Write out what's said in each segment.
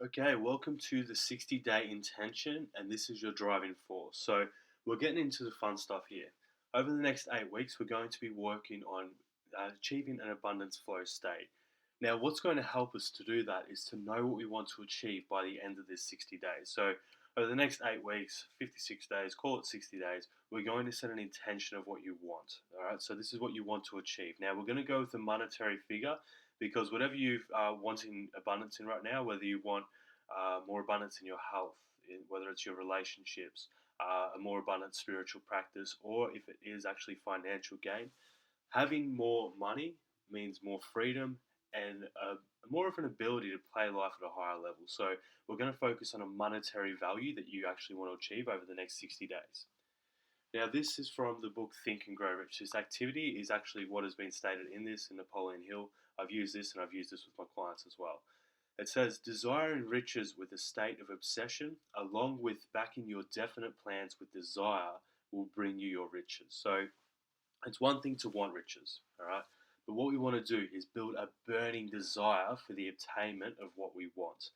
Okay, welcome to the 60-day intention, and this is your driving force. So, we're getting into the fun stuff here. Over the next 8 weeks, we're going to be working on achieving an abundance flow state. Now, what's going to help us to do that is to know what we want to achieve by the end of this 60 days. So, over the next 8 weeks, 56 days, call it 60 days, we're going to set an intention of what you want. All right, so this is what you want to achieve. Now, we're going to go with a monetary figure because whatever you wanting abundance in right now, whether you want more abundance in your health, whether it's your relationships, a more abundant spiritual practice, or if it is actually financial gain. Having more money means more freedom and more of an ability to play life at a higher level. So we're going to focus on a monetary value that you actually want to achieve over the next 60 days. Now, this is from the book Think and Grow Rich. This activity is actually what has been stated in this in Napoleon Hill. I've used this and I've used this with my clients as well. It says, desiring riches with a state of obsession, along with backing your definite plans with desire, will bring you your riches. So it's one thing to want riches, all right? But what we want to do is build a burning desire for the attainment of what we want.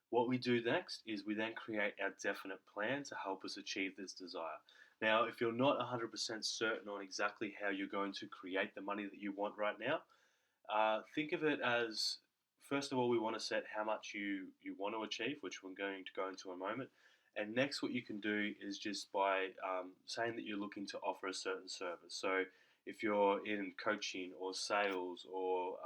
What we do next is we then create our definite plan to help us achieve this desire. Now, if you're not 100% certain on exactly how you're going to create the money that you want right now, think of it as first of all, we want to set how much you want to achieve, which we're going to go into in a moment. And next, what you can do is just by saying that you're looking to offer a certain service. So, if you're in coaching or sales or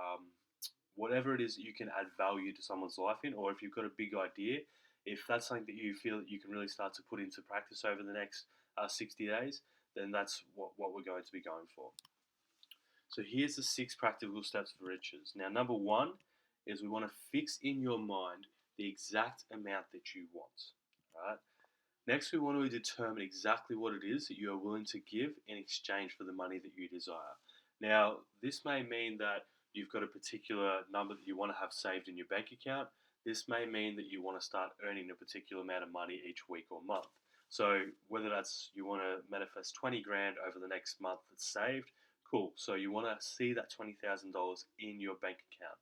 whatever it is that you can add value to someone's life in, or if you've got a big idea, if that's something that you feel that you can really start to put into practice over the next 60 days, then that's what we're going to be going for. So here's the 6 practical steps for riches. Now, number one is we want to fix in your mind the exact amount that you want. Right. Next, we want to determine exactly what it is that you are willing to give in exchange for the money that you desire. Now, this may mean that you've got a particular number that you want to have saved in your bank account. This may mean that you want to start earning a particular amount of money each week or month. So, whether that's you want to manifest 20 grand over the next month that's saved, cool. So, you want to see that $20,000 in your bank account.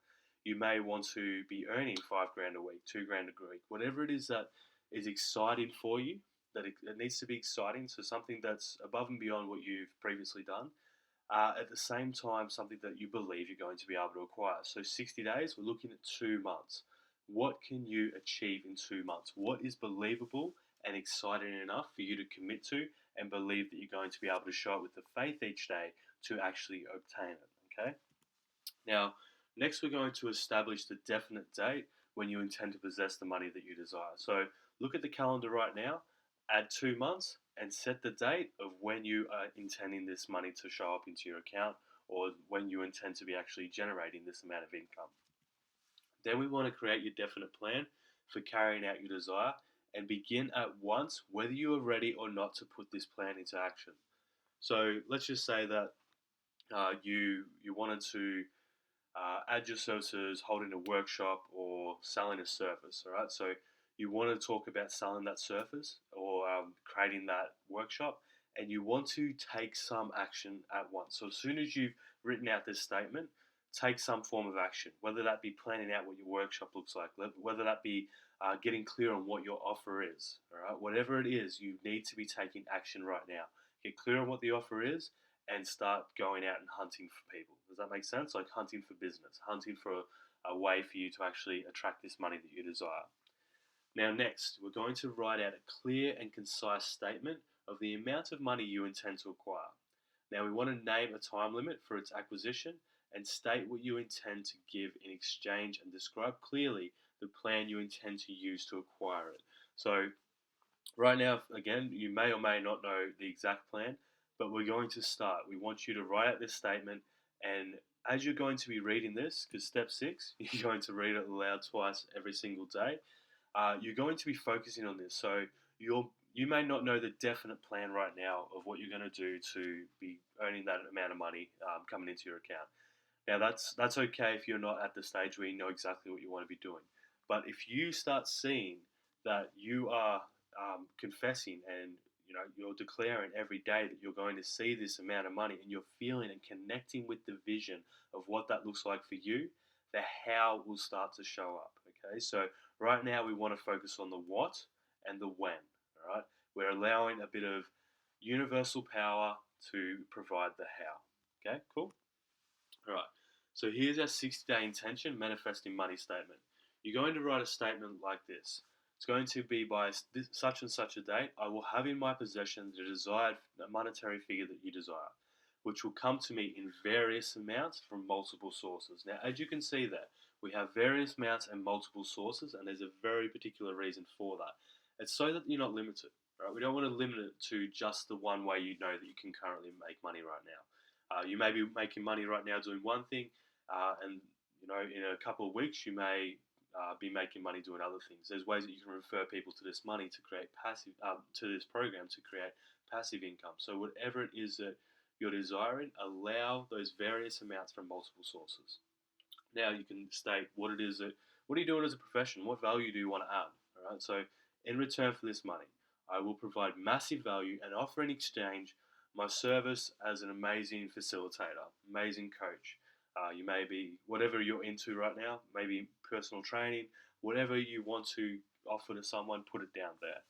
You may want to be earning 5 grand a week, 2 grand a week, whatever it is that is exciting for you, that it needs to be exciting. So something that's above and beyond what you've previously done. At the same time, something that you believe you're going to be able to acquire. So 60 days, we're looking at 2 months. What can you achieve in 2 months? What is believable and exciting enough for you to commit to and believe that you're going to be able to show up with the faith each day to actually obtain it? Okay. Now, next we're going to establish the definite date when you intend to possess the money that you desire. So look at the calendar right now, add 2 months, and set the date of when you are intending this money to show up into your account or when you intend to be actually generating this amount of income. Then we want to create your definite plan for carrying out your desire and begin at once whether you are ready or not to put this plan into action. So let's just say that you wanted to add your services, holding a workshop, or selling a service. All right, so you want to talk about selling that service or creating that workshop, and you want to take some action at once. So as soon as you've written out this statement, take some form of action, whether that be planning out what your workshop looks like, whether that be getting clear on what your offer is. All right, whatever it is, you need to be taking action right now. Get clear on what the offer is and start going out and hunting for people. Does that make sense? Like hunting for business, hunting for a way for you to actually attract this money that you desire. Now, next, we're going to write out a clear and concise statement of the amount of money you intend to acquire. Now, we want to name a time limit for its acquisition and state what you intend to give in exchange and describe clearly the plan you intend to use to acquire it. So, right now, again, you may or may not know the exact plan, but we're going to start. We want you to write out this statement, and as you're going to be reading this, because step 6, you're going to read it aloud twice every single day. You're going to be focusing on this. So you may not know the definite plan right now of what you're going to do to be earning that amount of money coming into your account. Now that's okay if you're not at the stage where you know exactly what you want to be doing. But if you start seeing that you are confessing and you're declaring every day that you're going to see this amount of money and you're feeling and connecting with the vision of what that looks like for you, the how will start to show up. Okay, so right now we want to focus on the what and the when. All right, we're allowing a bit of universal power to provide the how. Okay, cool. All right. So here's our 60-day intention manifesting money statement. You're going to write a statement like this. It's going to be by such and such a date, I will have in my possession the desired monetary figure that you desire, which will come to me in various amounts from multiple sources. Now, as you can see there, we have various amounts and multiple sources, and there's a very particular reason for that. It's so that you're not limited. Right? We don't want to limit it to just the one way you know that you can currently make money right now. You may be making money right now doing one thing, and in a couple of weeks you may be making money doing other things. There's ways that you can refer people to this money to create passive to this program to create passive income. So whatever it is that you're desiring, allow those various amounts from multiple sources. Now you can state what it is that what are you doing as a profession? What value do you want to add? All right. So in return for this money, I will provide massive value and offer in exchange my service as an amazing facilitator, amazing coach. You may be whatever you're into right now, maybe personal training, whatever you want to offer to someone, put it down there.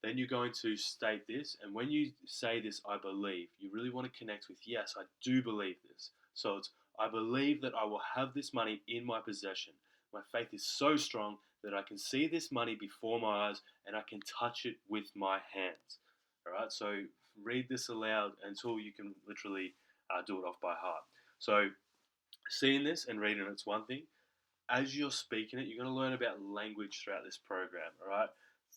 Then you're going to state this, and when you say this, I believe, you really want to connect with, yes, I do believe this. So it's, I believe that I will have this money in my possession. My faith is so strong that I can see this money before my eyes and I can touch it with my hands. All right, so read this aloud until you can literally do it off by heart. So seeing this and reading it's one thing. As you're speaking it, you're going to learn about language throughout this program. All right,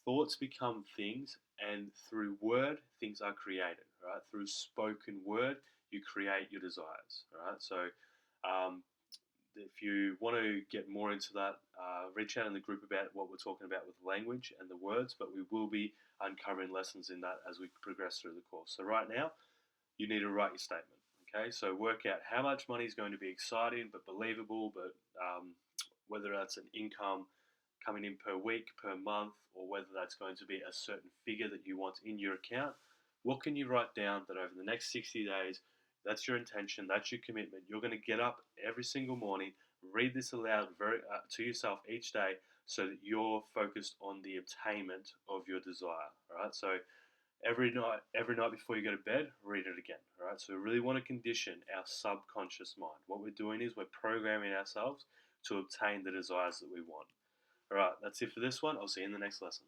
thoughts become things, and through word, things are created. Right, through spoken word, you create your desires. All right, so um, if you want to get more into that, reach out in the group about what we're talking about with language and the words. But we will be uncovering lessons in that as we progress through the course. So right now, you need to write your statement. Okay, so work out how much money is going to be exciting but believable, but whether that's an income coming in per week, per month, or whether that's going to be a certain figure that you want in your account. What can you write down that over the next 60 days, that's your intention, that's your commitment. You're going to get up every single morning, read this aloud to yourself each day so that you're focused on the attainment of your desire. All right, so every night before you go to bed, read it again. All right. So we really want to condition our subconscious mind. What we're doing is we're programming ourselves to obtain the desires that we want. All right. That's it for this one. I'll see you in the next lesson.